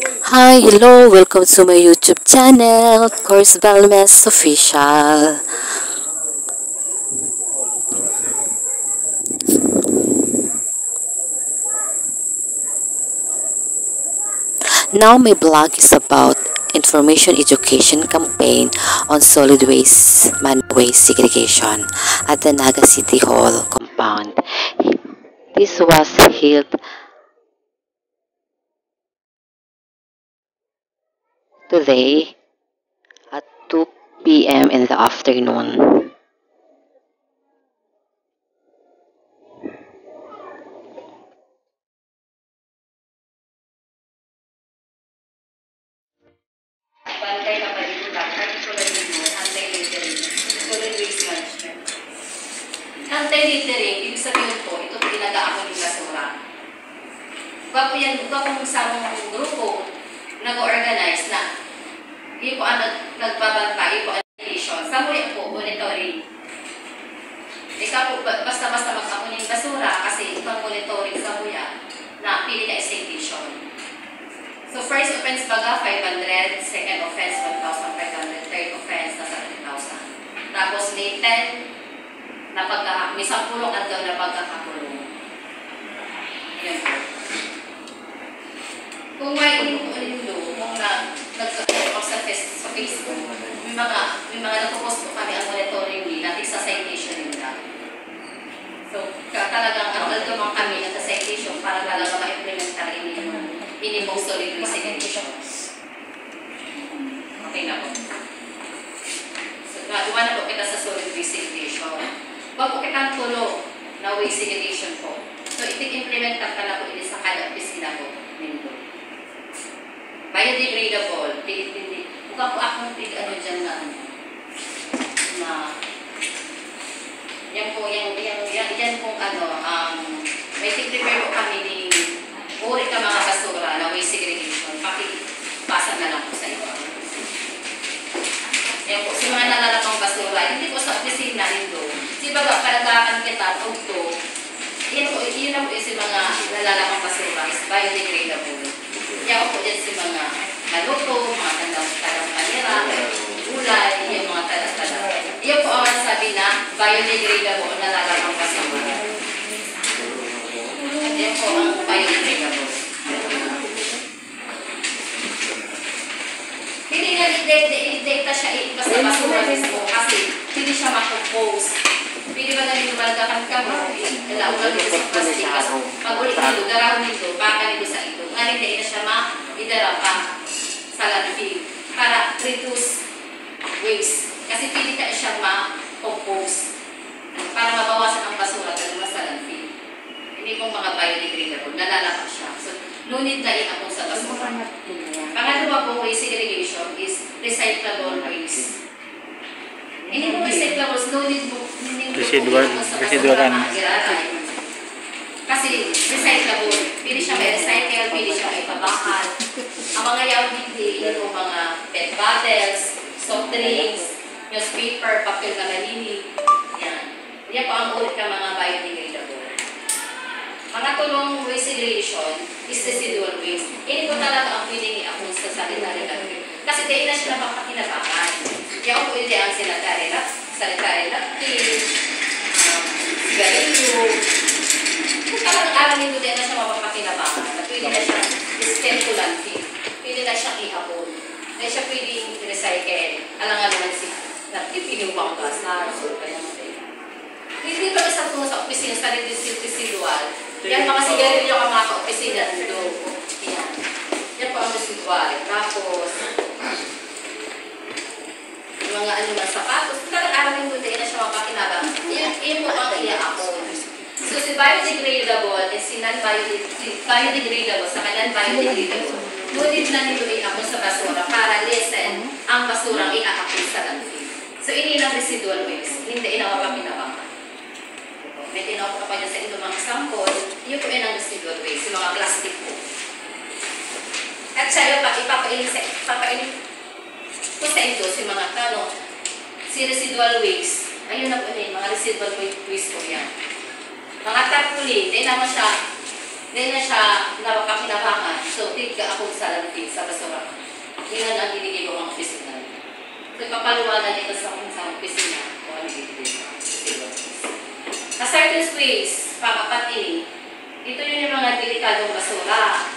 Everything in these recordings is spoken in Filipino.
Hi, hello, welcome to my YouTube channel, Course Wellness Official. Now my blog is about information education campaign on solid waste waste segregation at the Naga City Hall compound. This was held today at 2 p.m. in the afternoon. Bantay ka pa dito lang, particularly mo, anti-littering, solid waste management. Anti-littering, ibig sabihin po, ito pinag-aako ng basura. Iba kung sa mga grupo, nag-organize na, hindi po ang nagbabantay, hindi po ang education, sa muli po, monitoring. Ikaw po, basta-basta mag-ako ng basura, kasi ito ang monitoring sa muya, na pili ka citation. So first offense baga 500, second offense 1,500, third offense nasa 3,000. Tapos may 10 na may 10 adlaw na pagkakakulong. Yan po. Kung may inuulindo, kung nag-post sa Facebook, may mga nagpo-post po kami ang monitoring nila, natin sa citation nila. So talagang ang kami sa citation para talaga ma-implement talaga ini pong solid waste segregation. Okay na po. So, gawa na po kita sa solid waste segregation. Huwag po kitang tulo na waste segregation po. So, iti-implement ka na po ini sa kada opisina po. Biodegradable. Huwag po akong ano dyan na yan po, yan pong may tig-prepare po kami ni uri ka mga basura na waste segregation, pakipasa na lang po sa iyo. Yan po, si mga nalalapang basura, hindi po sa opisina nito. Si baga, palagakan kita, tugto. Yan po, yun na po yung si mga nalalapang basura is biodegradable. Yan po dyan si mga maluto, mga tandang panira, gulay, yung mga talas-talas. Yan po ang sabi na biodegradable o nalalapang basura. Yan po ang biodegradable. Hindi na i-data siya basta basura mismo kasi hindi siya makompose. Pwede ba na lumalagakan ka mo, ilaugal dito sa plastic, pag-ulit nito, garaw nito, baka nito sa ito. Nga hindi na siya ma-idara pa sa landfill para reduce waste. Kasi pwede ka siyang ma-compose para mabawasan ang basura dahil sa landfill. Hindi pong mga biodegradable, nalalakas siya. So, no need na i-apong sa basura. Pangalawa po, waste segregation is recyclable waste. Hindi po recyclables, no need po residual kasi recyclable. Pwede siya may recycle, pwede siya may pabakal. Ang mga yaw hindi, yung mga pet bottles, soft drinks, newspaper, papel na malini. Yan. Yan po ang ulit ng mga biodegradable. Mga tulong waste segregation is residual waste. Hindi po talaga ang pwede ako sa sanitary napkin. Kasi dahil na siya napakakinabangan. Yan po hindi ang sanitary napkin, sigarilyo. Kung talagang alam nito din na siya mapapakinabangan, na pwede na siya i-spend to landfill. Pwede na siya ihapon. Na siya pwede i-recycle. Alang naman siya. Pinuwang gasar. Hindi pa sa tungo sa opisina sa residual. Yan mga sigarilyo ang mga ka-opisina dito. Yan. Yan po ang residual. Tapos, yung mga sapatos. Talagang araw yung din na siya mapakinabang. Yan po ang iya-apon. So, si biodegradable and si non-biodegradable sa non-biodegradable. Ngunit na nito i-apon sa basura para lessen ang basurang i-apon sa landfill. So, ini ang residual waste. Hindi ina mapakinabang. May tinawag ka pa dyan sa ito mga sample, yun po ang residual waste, yung mga plastic po. At siya yung ipapainin po sa ito, si mga si residual waste, ayun na po yun, mga residual waste po yan. Mga tarpaulin, di na siya napakinabangan. So, tigka ako sa landfill, sa basura. Yan ang binigay ko mga opisina. So, papaluwanan ito sa kung sa opisina. O ano dito. Hazardous waste, pang-apat ini. Ito yun yung mga delikadong basura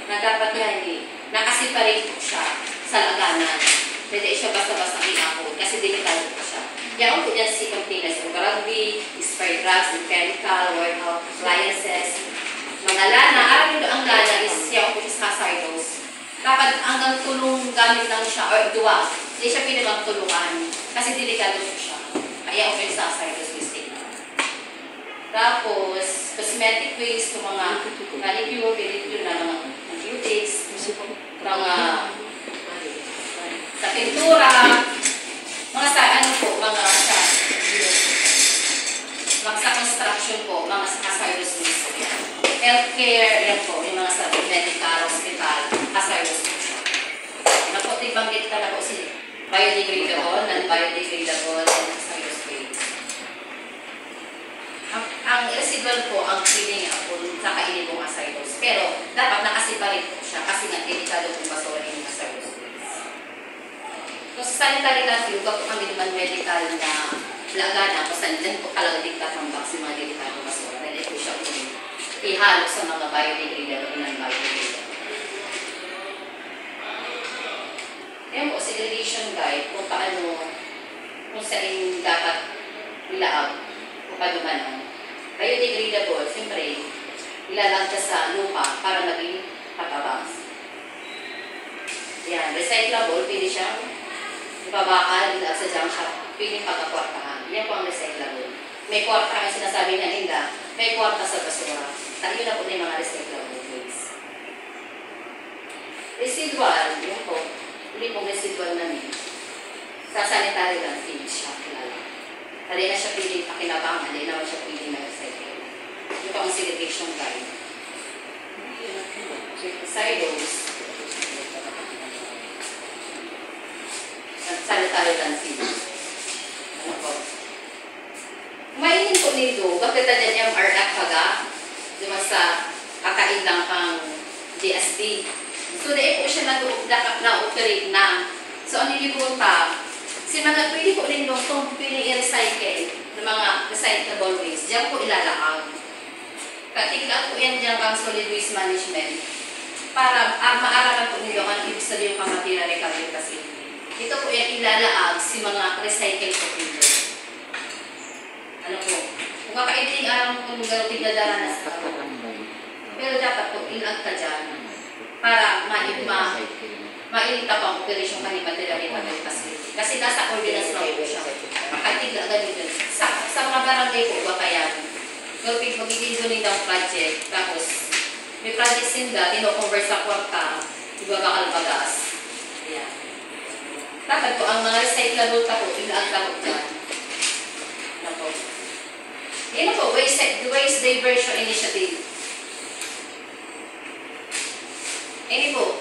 na dapat nga hindi nakasiparate po siya sa laganan. Hindi siya basta-basta iakot kasi delikado po siya. Yan po yan si containers of rugby, spray drugs, and chemical, warehouse, appliances, mga lana. Alam nyo ang lana is yan po is hazardous. Dapat hanggang tulong gamit lang siya or duwa. Hindi siya pinabang tulungan kasi delikado po siya. Kaya po yung hazardous waste. Tapos, cosmetic waste, mga manicure, pedicure na mga beautics, mga sa pintura, mga sa ano po, mga sa construction po, mga sa hazardous waste. Healthcare, yan po, yung mga sa medical, hospital, hazardous waste. Ano po, tibanggit ka na po si biodegradable, non-biodegradable, and hazardous waste. Ang residual po, ang feeling po sa kainibong hazardous. Pero, dapat nakasiparate po siya kasi nga delikado kung basura yung hazardous waste. Kung sa sanitary landfill, po kami naman medical na lagana, kung saan dyan po kalagdig tatambak si mga delikado basura. Dahil po siya po ihalo sa mga biodegradable o non-biodegradable. Ayan po, segregation guide kung paano, kung saan dapat ilaag o padumanan. Biodegradable, siyempre, ilalag ka sa lupa para maging patabas. Yan, recyclable, pwede siyang ipabakal sa junk shop, pwede pagkakwartahan. Yan po ang recyclable. May kwarta ang sinasabi nga nila, may kwarta sa basura. At yun na po na yung mga recyclable waste. Residual, yun po, hindi pong residual na niya. Sa sanitary landfill siya kilala. Hindi na siya pwede pakinabangan, hindi naman siya pwede na recycle. Ito ang segregation guide. Silos. Sanitary landfill. Ano po? Mainin po nito, bakit na dyan yung RF kaga? Diba sa kakain lang pang GSD. So, dahil po siya na-operate na. So, ano yung punta? Si mga pwede po rin nung kung pwede i-recycle ng mga recyclable waste, diyan po ilalakag. Katigla po yan dyan kang solid waste management para maaralan po nilo ang ibig sabihin yung pang-material recovery facility. Ito po yan ilalaag si mga recycle po nilo. Ano po? Kung kakaiting alam mo kung gano'ng tigdadala na sa katawan. Pero dapat po ilag ka dyan para mailita pa ang operasyon ka ni material recovery facility. Kasi nasa ordinance lang po siya. Makatigla ganito. Sa mga barangay po ba kaya pero magiging doon ng project, tapos may project sila, tino-convert sa kwarta, ibabakal bagas. Ayan. Dapat po, ang mga recyclable ka po, ilaag ka po dyan. Ano po? Yan po, waste diversion initiative. Yan po,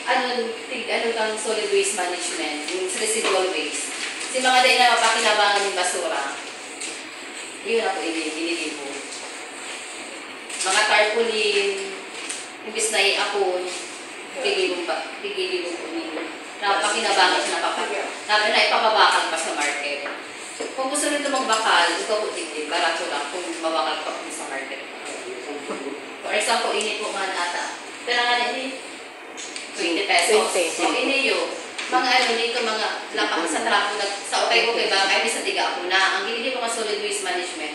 ano kang solid waste management, yung residual waste. Kasi mga dahil na mapakinabangan ng basura, yun na po, ililibo. Mga tarpaulin, imbis na iapon, tigilin po nilo. Napakinabangan siya na ipapabakal pa sa market. Kung gusto nito magbakal, ito po tigil, barato lang kung mabakal pa po sa market. For example, ini po nga ata. Pero nga ini, 20 pesos. So, ini yun. Mga ano dito, mga lapang sa trapo, sa okay ba, ay sa tiga ako na, ang gilili ko nga solid waste management,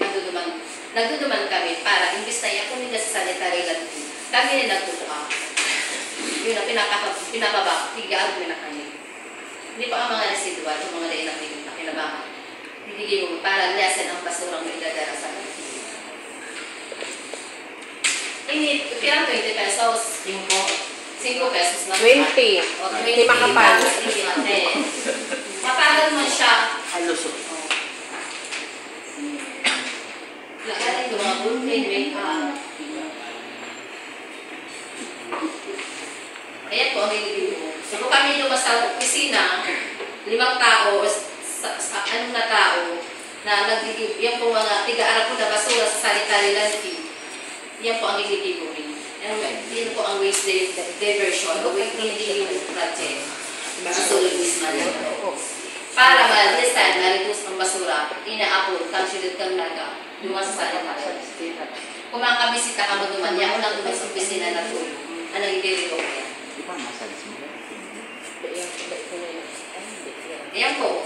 nagduduman kami para imbis na yan, kung nila sa sanitary landfill, kami na nagtutuka. Yun ang pinababa, tigaan ko na kami. Hindi pa ang mga residual, yung mga lain na kinabangan. Hindi mo para lessen ang basurang may dadara sa landfill. Ini, kaya 20 pesos. Yung po. 5 pesos na. 20. O, 20. Hindi makapal. Matagal mo siya. Halos. Lagarin ko mga bulletin, make up. Ayan po ang nililibo mo. So, kung kami lumas sa opisina, 5 tao, anong na tao, na naglilibo, yan po mga tiga-arap po na basura sa sanitary landfill. Yan po ang nililibo rin. Yun po ang waste diversion o hindi yung project. Ang solid waste management. Para ma-understand, ma-reduce ang basura, ina-upload, considered kang naga, dumas sa sanitary. Kung makakabisita ka mo duman, yan lang dumas sa opisina na tulog. Anong i-deliver ko yan? Ayan po.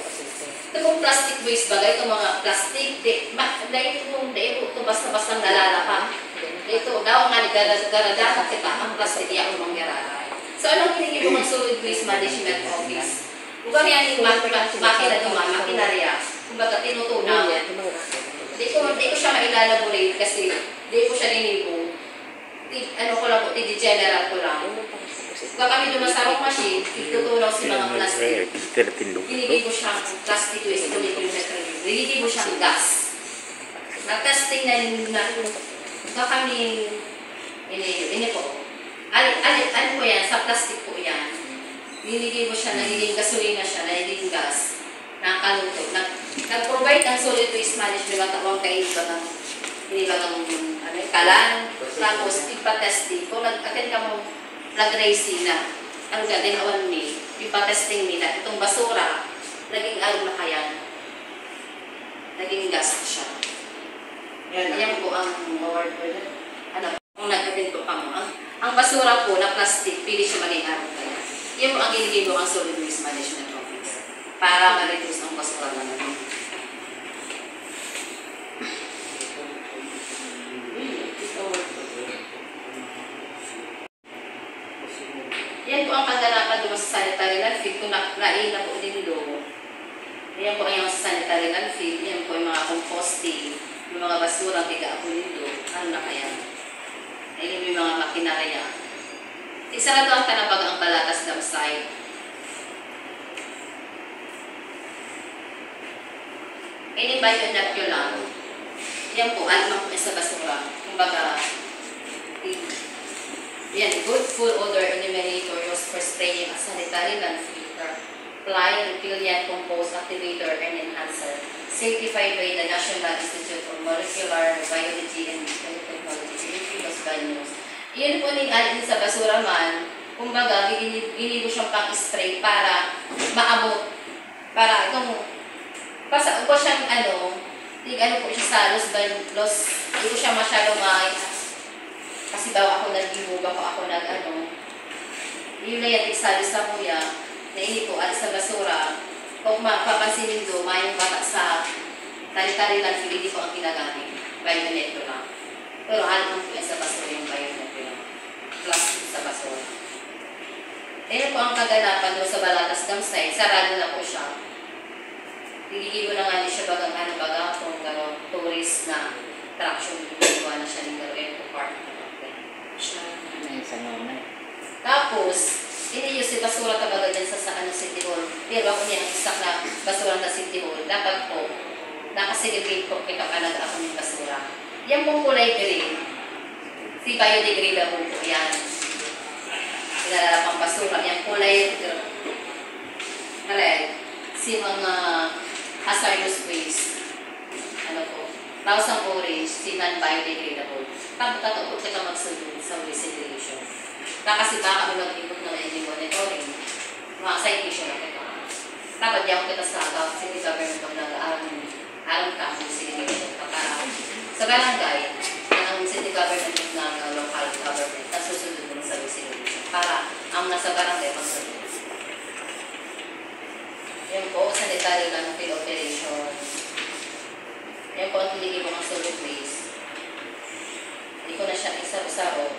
Ito pong plastic waste bagay, itong mga plastic, dahil ito basta-basta nalalapa. Ito, daw nga naggaradahan kita ang plastic yan ang mangyarara. So, anong hinigil mo ng solid waste management office? Kung kami yan yung makina naman, makinarya, kumbaga tinutunaw. Hindi ko siya mailalaborate kasi hindi ko siya ninibo. Ano ko lang po, general ko lang. Kung kami dumasarong machine, itutunaw si mga plastic. Hinigil ko siyang plastic waste, hinigil mo siyang gas. Nag-testing na kami, ini po. Ano po yan, sa plastic po yan. Niligay mo siya, nagiging gasolina siya, nagiging gas, nakaluto. Nag-provide ng solid waste management at awang kainiba ng kalan, tapos ipa-testing. Kung nag-attend ka mong nag-racing na, ang gagawin ni, ipa-testing nila, itong basura, naging na kaya, naging gas siya. Yan po ang award ko na. Kung nag-attend ko pa mo, ang basura po na plastic, pili siya maging araw kaya. Yan po ang iligay mo ang solid waste management office para ma-reduce ang basura na naman. Yan po ang kaganapan doon sa sanitary landfill. Kung nain na po din doon, yan po ang yung sanitary landfill. Yan po yung mga composting, yung mga basura tiga-apulin doon. Ano na kaya? Ayun yung mga makinarya. Isarado ang tanapag ang Balatas Dam site. Ini ba yung lang? Yan po, alam po sa basura. Kumbaga, yan, good full odor eliminator used for spraying a sanitary landfill, fly, repellent, compost, activator, and enhancer. Certified by the National Institute of Molecular Biology and Biotechnology, Philippines by News. Yun po ning alin sa basura man, kumbaga, ginigo siyang pang-spray para maabot. Para itong, basta ko siyang po siya sa hindi ko siya masyadong kasi daw ako nag-imog ako yun na yan, sabi sa kuya, na ini po, alis sa basura, kung mapapansinin do, mayong bata sa tali-tali landfill, hindi ko ang ginagamit, bionet ko lang. Pero alam po yan sa basura yung bionet ko lang. Plastic sa basura. Ayun po ang kaganapan doon sa Balatas Dam site. Sarado na po siya. Diligid mo na nga siya kung tourist na attraction. Ginawa na siya ng Eco Park. Tapos, ini-use si basura tabaga dyan sa City Hall. Pero ako niya ang isak na basura na City Hall. Dapat po, nakasegregate po kita ka nag-ako ng basura. Yan pong kulay green. Si biodegradable po yan. Nilalapang basura. Yan kulay si mga hazardous waste. Tapos ang orange, si non-biodegradable. Tapos po kita magsunod sa waste segregation. Kasi baka kami mag-input na may monitoring. Mga citation na kita. Dapat di ako kita sa city government kung nag-aaral ka kung segregation. Sa barangay, ang city government ng local government, nasusunod mo sa segregation. Para ang nasa barangay magsunod. Yan po, sanitary landfill operation. Yan po ang tiligin mo ng solid waste. Hindi ko na siya isa-isaro.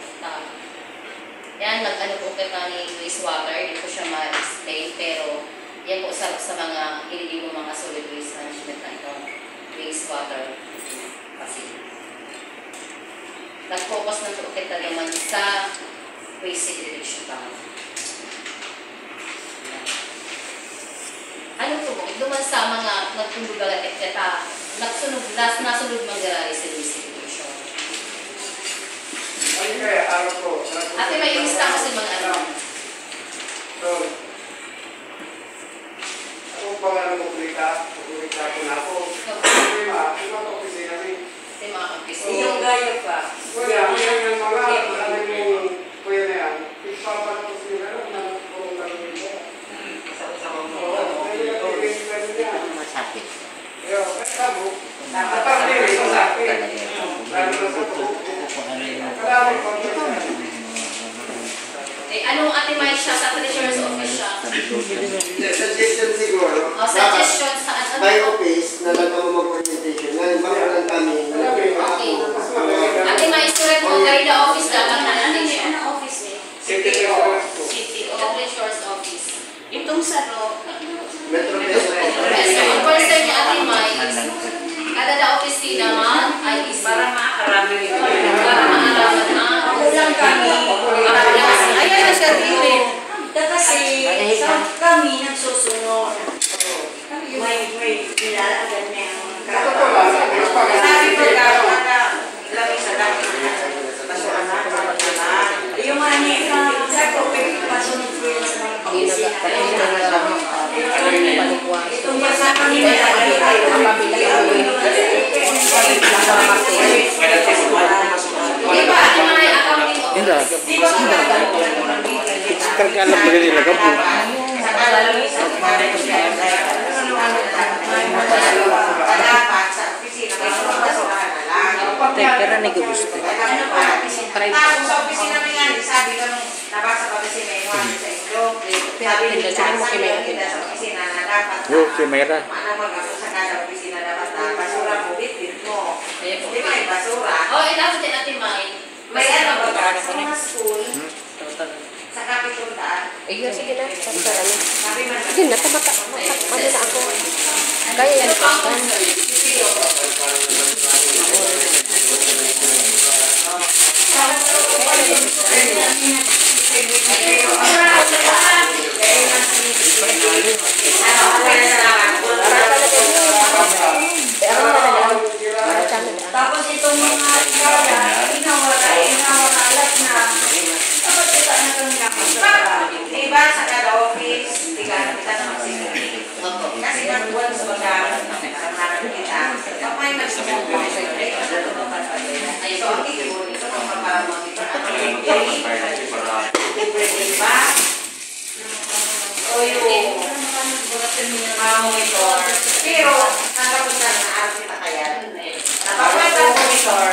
Yan, po kita ni wastewater. Hindi ko siya ma-explain. Pero, yan po sa mga iligin mo mga solid waste management na ito. Wastewater. Kasi, nag-focus na po kita naman sa waste segregation pa. Duman sa mga nagpundugalat kita, nasunod mangyari sa waste segregation. Ate, may ilista kasi mga Ako pangalan mo kulita ko na ako. Mga opisina rin. Mga opisina. Yung gaya pa. Wala, yung mga siya, sa treasurer's office siya. Suggestion siguro. Suggestion sa ano? By office, na lang kami mag-orientation. Ngayon, baka lang kami. Okay. Ate, ma-insurance mo kayo the office dapat na natin siya. Ano office eh? City Treasurer's office. Itong sa Metro Metro. ang concern niya Ate Mai is kada the office naman ay is para makakarami rin. Para maalaman na. Kulang kami. Ayan na siya dili. Kasi kami nagsusunod. May nilalagyan na yung sabi ko lang, lagi sa dami. Yung mga niya, sa ko, pasunod ko yun sa mga kausya. Itong basa kami Di ba? Ate Mai, accounting office. Di ba Karga lang bagay nila gapo. Pero na gusto. Tapos sa opisina namin nga, sabi ko nung nabasa pa kasi may iwan sa inyo. Sabi nila sa opisina na dapat Si Mayra. manamag ako sa kada opisina dapat na basura mo, bitbit mo. Di ba may basura? Oh, dapat din Ate Mai. May ano ba sa mga school? Sa kapitundaan. Ayun, sige na. Sabi man, Sige na, ano na ako. Kaya yan, Pastan. tapos itong mga kaya, inawala-alat na. Dapat kita na kami nakasara. Diba sa kada office, tingnan kita na magsisigil. Kasi nag-buwan sa mga kita. Kapag nagsisigil kami sa iyo, so ang iyon, ito ang mapamang ito. Diba? O yung monitor. Pero, nakapunta na araw kita kaya. Napapag ang monitor.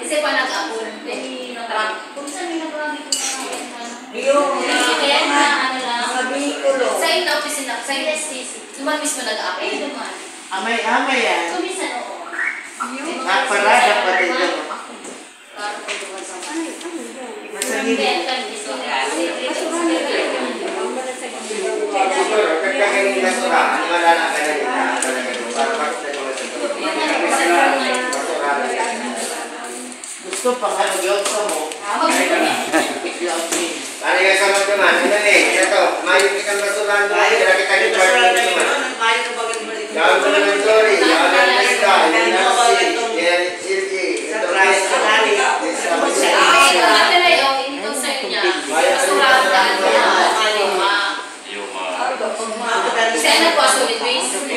Kasi pa nag-apon. Kung saan may nag-apon Yung mga bikulo. sa inyo opisina, sa inyo naman mismo nag-apon. Naman. Amay-amay yan. So, minsan, oo. Parada pa din yan. Siguro, kagkakaling basura, wala na ka na nila. Para makita gusto pang ano yun sa mo. Ano yung sama naman? Ano eh? Ito, mayroon ikang basurahan doon. Kaya kita yung parang naman. Yan mo naman, sorry. Yan mo naman kita. Yan mo yan Silgi. Ito rice ko na rin. Ate na yun, hindi ko sa inyo. Basurahan daan niya. Kasi ano po, solid waste. Hindi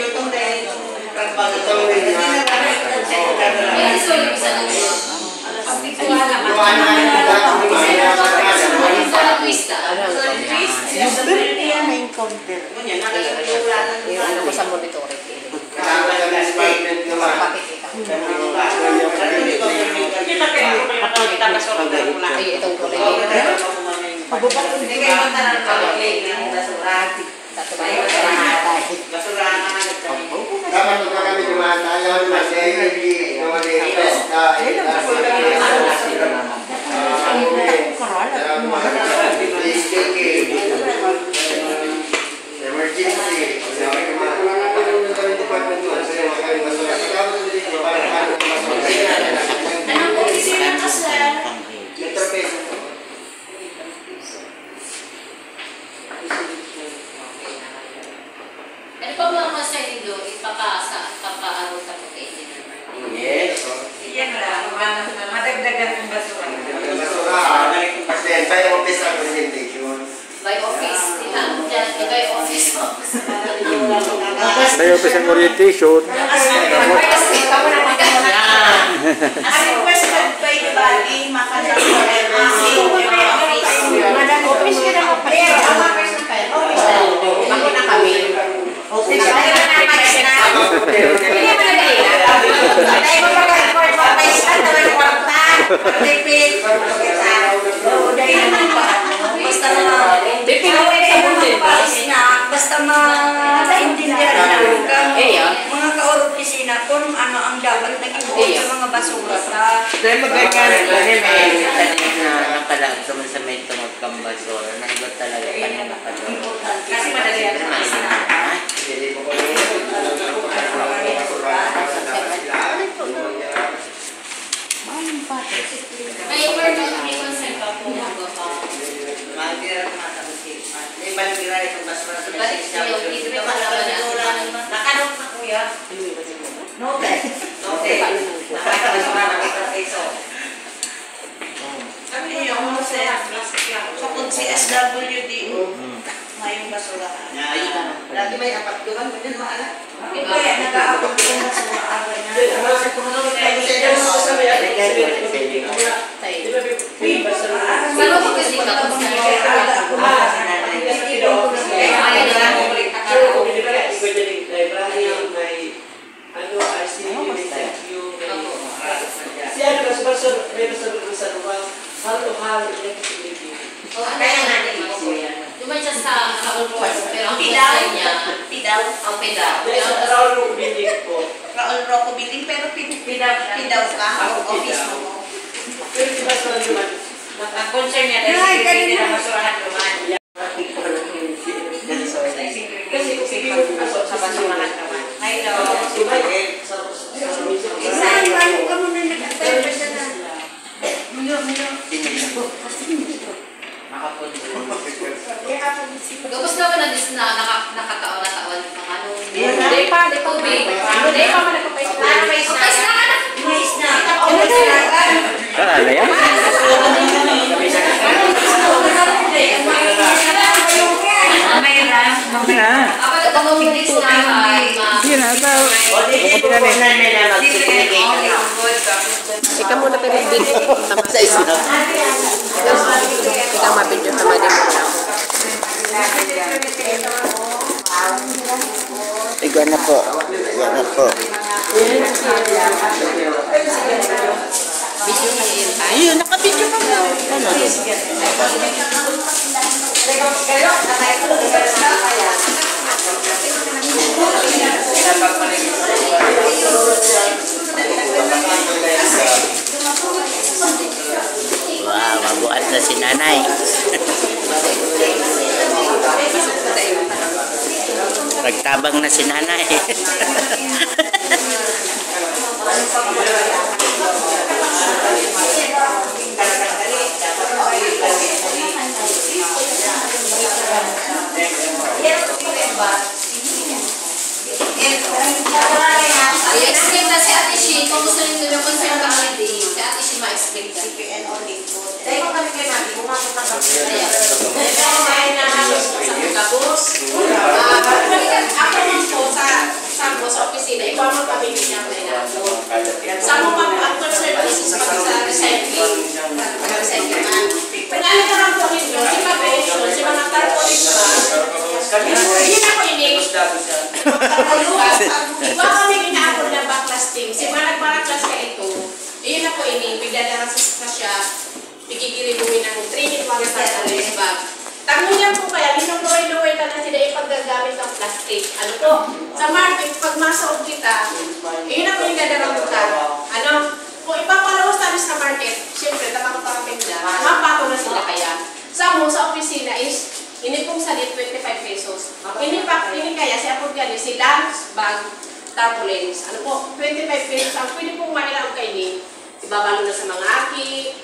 solid waste ano po. Solid waste ka. Ano ko sa monitoring. Ay, itong kulay. Hindi kayo magtanong ng basura. Basura na Dapat ito kami dumatayon, masayagi, emergency. Anong opisina ka, sir? Ano pa mga concern nyo, ipapaano ka po kay engineer? Yes. Yan lang, madagdagan ng basura. Kasi by office ang presentation. By office, by office. Tayo pa siyang orientation. Ang request ko pa yung bali, makalaman ko office ka na mo. Pero ang office na kayo. Office na. Bago na kami. Office na. Hindi mo na dali. Tayo mo pag-report mo. May isang naman kwarta. Repeat. Dahil naman pa. Basta basta maintindihan namin mga ka-opisina kung ano ang dapat naging buhay sa mga basura sa... Dahil magagana ko rin may tanim na nakalang sa may tungod kang basura. Nanggot talaga kanina ka doon. Kasi madali yan naman sana. May concern pa po mga pa. Mag-irat matapos siya. Ibalik-irat itong basura sa Balik siya, hindi pa naman Nakanok na kuya. Note. Nakakasama na ito peso. Sabi niyo, sa kung CSWD, ngayong basura. Lagi may apat doon, ganyan maala. Kaya nag-aabot ko ng basura agad na. Pero kung kasi ka kung Duman siya sa ulpos, pero ang concern niya, ang pedaw. Raul Rocco Building, pero pidaw ka, office mo. Ang concern niya, dahil hindi na masurahan naman. Kasi sa basurahan naman. Hello. Saan ba yung ka muna nag-attempt sa na? Gabos naman na nakataon na taon ng ano. Hindi pa big. Hindi pa man nagpapais na. Mais na. Ano yan? Ako nagpapais na. Hindi na, ito. Ikaw muna kayo mag-video. Sa isa. Ikaw mabidyo sa mali mo na ako. Iga na po. Video na yun tayo. Ayun, nakabidyo ka na. Wow, mabuhat na si nanay. Nagtabang na si nanay. I-explain na si Ate Shi kung gusto nyo yung concern ka hindi. Si Ate Shi ma-explain ka. Dahil ko kami kayo natin, kumakot na kami. Dahil na halos sa gabos. Ako naman po sa opisina, ikaw ang pamilya niya ko na ako. Sa mo pa ang concern is sa recycling. Pinali ko lang po ninyo, si Mabesyon, si mga tarpolis ba? Hindi na ko ini. Iba kami inaabot ng backlasting. Si Manag-Baraklas ka ito. Iyon na po ini, bigdadara sa siya. Ikikiribuhin ng 3-in-1 sa alis bag. Tanguyan po kaya, linuloy-luloy ka na sila ipaggagamit ng plastic. Ano po? Sa market, pag masaog kita, iyon na po yung dadaramutan. Ano? Kung ipapalawas namin sa market, siyempre, tapang-tapang-pinda, mapato na sila kaya. Sa opisina is, ini pong salit 25 pesos. Ini kaya, si Apod Gani, si lunch bag, tarpaulins. Ano po? 25 pesos. Ang pwede pong mailang kainin, ibabalo na sa mga aki,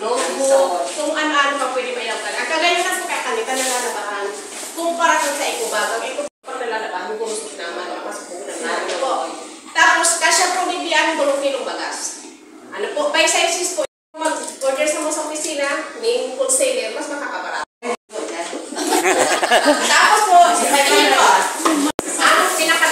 notebook, kung ano-ano pa pwede mailang ka. Ang kagaya na sa kakanita, nalalabahan. Kumpara kung sa ikubag, ang ikubag nalalabahan, gumusok naman, makasok po na natin po. Tapos, kasya po hindi ang bulok nilong bagas. Ano po? By sizes po, mag-order sa mga opisina, may wholesaler, mas makakabarata. Tapos po, ang pinaka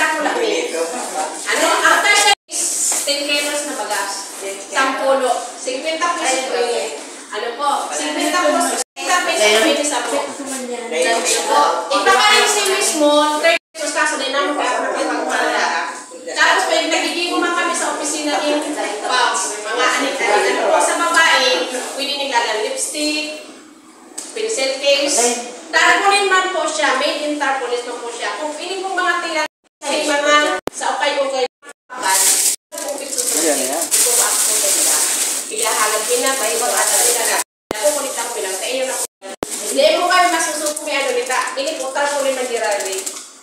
ini po tarpaulin na girardi.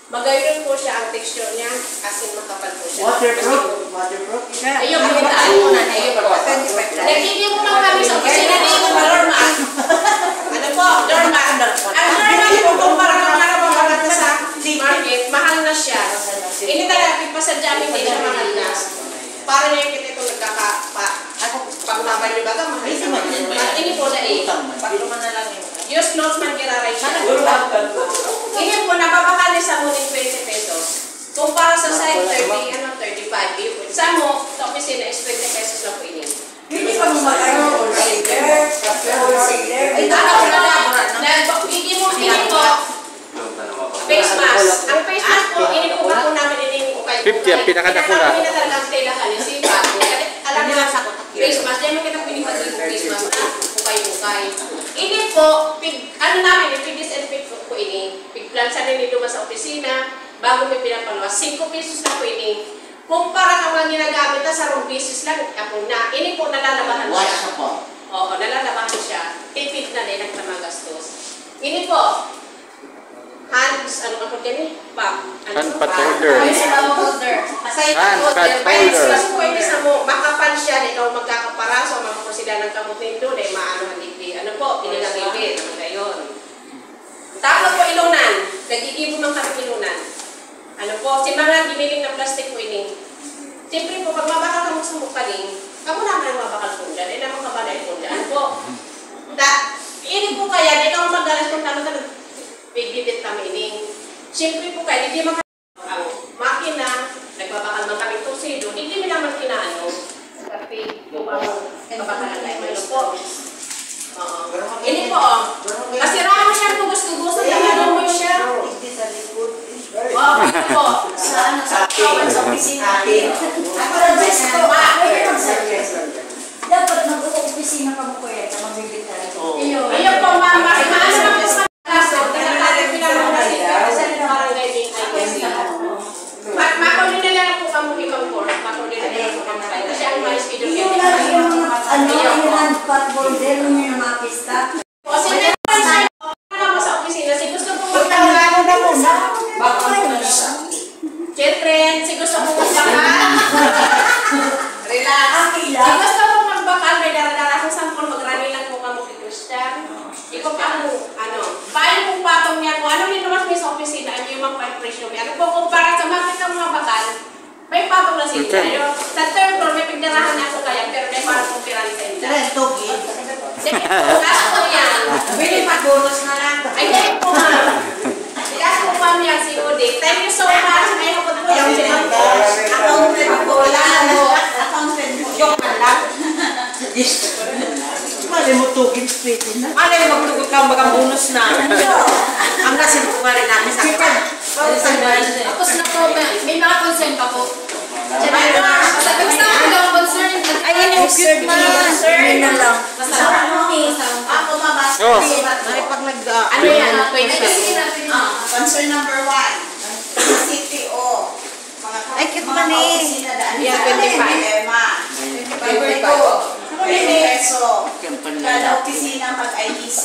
Magayon po siya ang texture niya, asin makapal po siya. Waterproof? Waterproof? Ayun, kitaan mo na. Ayun po. Nagiging mo lang kami sa kusina dito sa doormat. Ano po? Doormat. Ang doormat po kung parang nakarababagat na sa market, mahal na siya. Ini talaga, ipasadyaming din siya mahal na. Para niya yung kita itong paglaban niyo baga, mahal na. Ini po na patluman na lang yun. Use notes man kiraray siya. Ini po, napapakali sa ngunit 20 pesos. Kung para sa side 30, 35. Sa mo, sa opisina is 20 pesos lang po ini. Hindi pa mo mag-ano, wholesaler, wholesaler. Hindi po, face mask. Ang face mask po, ini po ba po namin ini po kayo. 50 ang pinakadakula. Hindi na talagang telahan yung sipa. Alam niyo lang sa face mask, dahil makita po pinipag yung face mask na ukay-ukay. Ini po, ano namin, pig-disinfect po ini. Pig-plansa rin nito sa opisina, bago may pinapaluwas. 5 pesos na po ini. Kung para ka mga ginagamit na sa room pieces lang, ako na. Ini po, nalalabahan Wash siya. na po. Oo, nalalabahan siya. Tipid na din ang tamagastos. Ini po, hands, ano ka po gani? Hand pad holder. Hand holder. Hand pad Ay, holder. mas pwede sa mo, makapal siya, ikaw magkakaparaso, mga po sila ng kamot nito, dahil maano haliti. Ano po, pinilagibit, naman gayon. Tapos po ilunan, nag-iibon ng kami ilunan. Ano po, si mga giniling na plastic po ini. Siyempre po, pag mabakal ka mo sa mukha din, ako naman ang mabakal po dyan, eh naman kabalay po dyan. Ano po, ini po kaya, di ka magalas kung talo ka bigibit kami ini. Siyempre po kaya, hindi maka ang makina, nagbabakal man kami torsido, hindi mo naman kinaano. Tapi, yung mabakal na kayo po. Ini po, kasi ramo siya po gusto-gusto, talagang mo siya. Ito po, sa ano, sa kawan sa opisina. Ako na best ko, Dapat mag-opisina ka mo kuya, na magbibit tayo. ayun po, maano na po sa kaso, tinatagin pinamuna sila, sa barangay din IPC. Makunin na lang po kamo ibang court, makunin na lang po kamo kayo. Kasi ang mais video Yung hand pad holder, yung mga pista. Kasi na mo sa opisina, si gusto po magtanggal na muna. Children, si gusto po magbakal. Relax. Si gusto po magbakal, may daradara akong sampol, magrami lang po kamo kay Christian. Ikaw pa ano, bayan pong patong niya kung ano niluwas mo sa opisina, ano yung mga presyo. Ano po, kumpara sa makita mga bakal, may patong na sila. Sa third floor, may pigdarahan na ako kaya, pero may parang kong pirali sa inyo. Sige po, last po yan. Pwede mag-bonus na lang. Ay, dahil po ma'am. Last po ma'am yan si Udi. Thank you so much. May hapot po yung Accountant po, wala mo. Accountant po. Yung malak. Mali mo tugin pwede na. Ano yung magtugot ka mag-bonus na? Ang nasin po nga rin namin sa akin. Tapos na po, may mga concern pa po. Sabi ko sa akin daw concern. Ayun yung cute na concern na lang. Ako mabasa. Oh. Pag nag... Ano yan? Concern number 1. CTO. Ay, cute man eh. Yan, 25. Number 2. 20 peso. Kada opisina mag-ITC.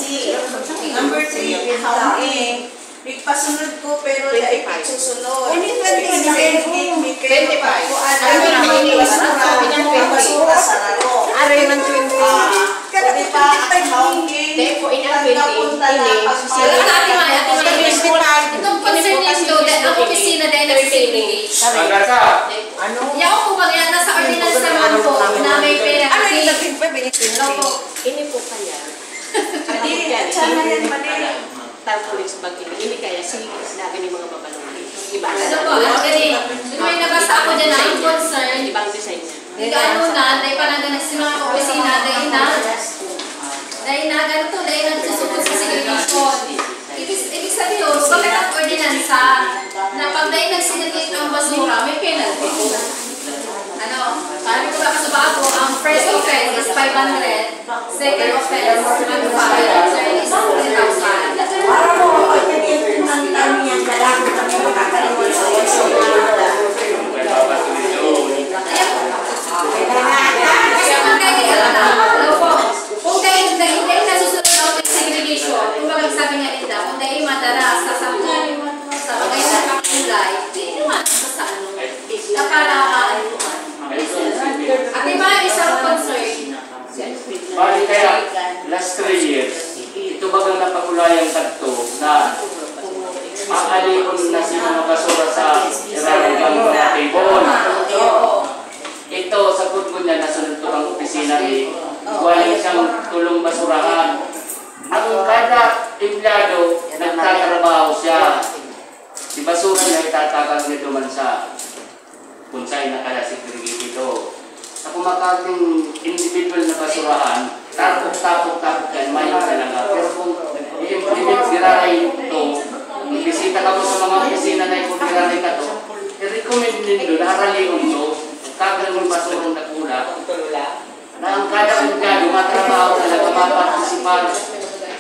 Number 3, accounting. Nagpasunod ko pero dahil susunod. Only 20 25. Basura sa laro. Aray ng 20. Kada pa accounting. Dahil po, ina-20. Nagkapunta na Itong concern nito, ang opisina dahil nag-segregate. Ano? Yaw po ba yan, nasa ordinance naman po, na may pera. Ano yung labing pa, Opo. Ini po kaya. Sana yan mali. Tarpulis bag ini kaya silis lagi ni mga babalong. Iba. Ano po, actually, may nabasa ako dyan na ang concern. Ibang design niya. Gano'n na, dahil parang ganun sa mga opisina, dahil na ganito, dahil nagsusukot sa segregation. Ibig sabihin, bakit ang ordinansa na pag dahil nag-segregate ng basura, may penalty. Ano, sabi ko ba sa bago, ang first offense is 500, second offense, 1,500, third is 3,000. Para mo, ang dami yung dalago kami makakalimutan sa kung dahil nasusunod ako ng segregation, kung bagang sabi nga nila, kung dahil madalas, bayang kadto na maalion na si mga basura sa iragang mga table. Ito sa kutbon niya nasunod to ang opisina ni wala siyang tulong basurahan. Ang kada empleyado nagtatrabaho siya. Si basura niya itatagang nito man sa kunsay na kaya segregate ito. Sa kumakating individual na basurahan, tapok yan, mayo talaga. Pero kung i-implement giraray ito, bisita ka po sa mga opisina na kung giraray ka to, i-recommend nito na aralion to, kagang yung basurang nakula, na ang kada empleyado matrabaho talaga, mapartisipar,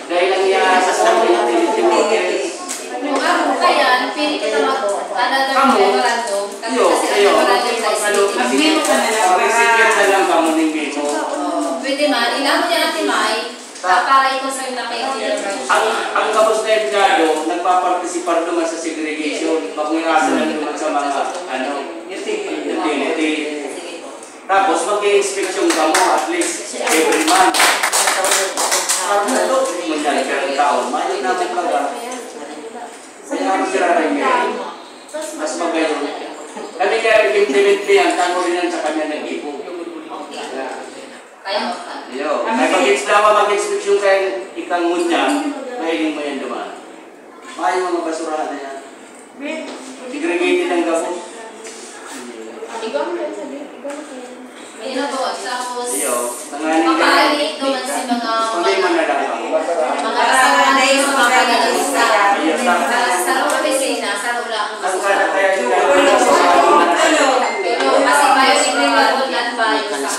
dahil ang iyaasa sa mga utility workers. Kung ako kaya, pili kita another memorandum. Kasi memorandum sa SDT. Recipient na lang kamo ng memo. Pwede man, ilang mo niya natin May, para i-concern na kayo. Ang kapos na empleyado, nagpapartisipar naman sa segregation, magmirasan lang naman sa mga utility. Tapos mag-i-inspection ka mo at least every month. Manyan ka ng taon, mayo natin talaga. Kaya ang siraray ngayon, mas magayon. Kami kaya i-implement mo yan, tango rin yan sa kanya ng ipo. Kaya mo ka. Mag-inspection kayo ikang ngunya, mahiling mo yan naman. Mayo mga basurahan na yan. Segregated ang gabo. May nabuwag. Tapos, Nanganin ka. mapaalit naman si mga Problema na lang ako. mga kasama na yung mga kanalista. Sa loob opisina, sa loob lang ang basura. Pero kasi biodegradable yan ba yung sa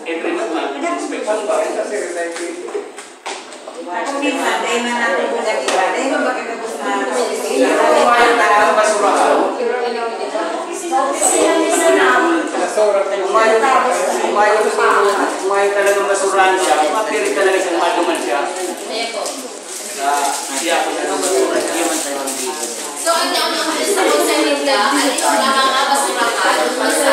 Every month lang, inspection pa. Kumain talaga ang basurahan. Kumain talaga ang basurahan siya. Mapiri talaga siyang maduman siya. Ayan po. Siya po siya ng basura. So, ang yung sa concern nila, alin yung mga basurahan sa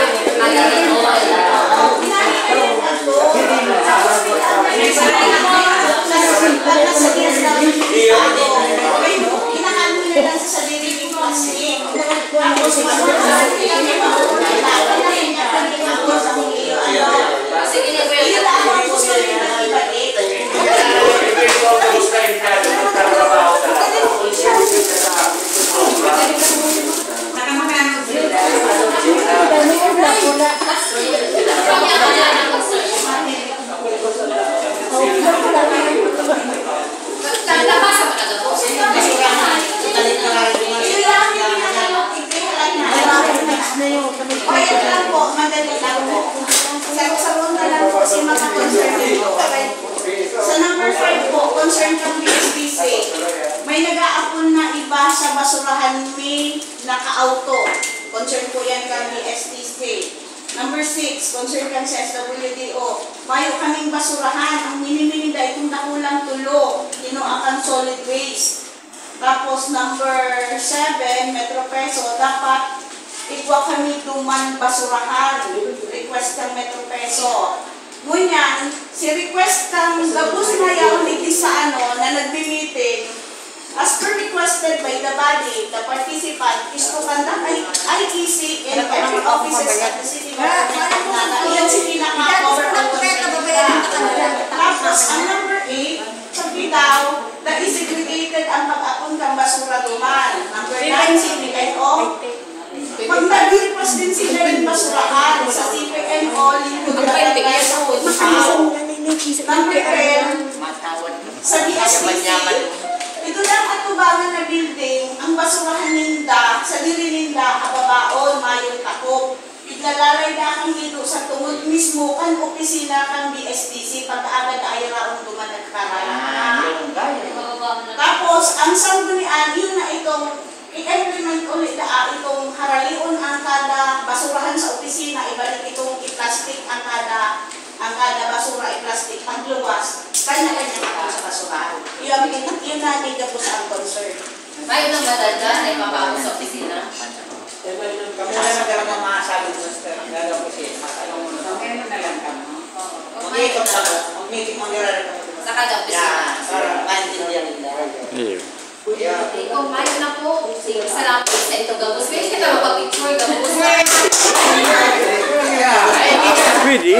Quiet lang po, madali lang po. Sarong na lang po si mga concern dito. Sa number 5 po, concern ng BSBC. May nag-aapon na iba sa basurahan may naka-auto. Concern po yan kang BSTC. Number 6, concern kang sa SWDO. Mayo kaming basurahan. Ang mini-minida itong nakulang tulo. Tinuakan solid waste. Tapos number 7, Metro Peso. Dapat igwa kami duman basurahan. Request kang Metro Peso. Ngunyan, si request kang gabos na yaw ni sa na nagbi-meeting. As per requested by the body, the participant is to conduct IEC in every offices at the city government. Iyan si pinaka-cover of Tapos, ang number 8, sabi daw, na isegregated ang pag-apon kang basura duman. Number 9, CPNO. Pag nag-request din sila ng basurahan sa CPNO, lingkod na peso. Number 10, sa DSPC, ito lang atubangan na building, ang basurahan ninda, sa diri ninda, kababaon, mayong takop. Ignalalay na kang hito sa tungod mismo kan opisina kang BSTC pag-agad ay raong dumanagkaran. Tapos, ang sanggunian, yun na itong i-implement ulit na itong haralion ang kada basurahan sa opisina, ibalik itong i-plastic ang kada basura i-plastic pagluwas, kanya-kanya ka sa basurahan. Yun na nila po sa ang concern. May nang madadyan ay mabago sa opisina. Kami na nagkaroon ng mga salad master. Gagawa ko siya. Masalong mo na. Ngayon na lang kami. Mag-iikot ako. Mag-meeting mo nila rin kami. Saka kada opisina. Para maintindihan nila. Iya. Ikaw, mayo na po. Sige, salamat po sa ito. Gabos. Pwede kita magpa-picture. Gabos. Pwede.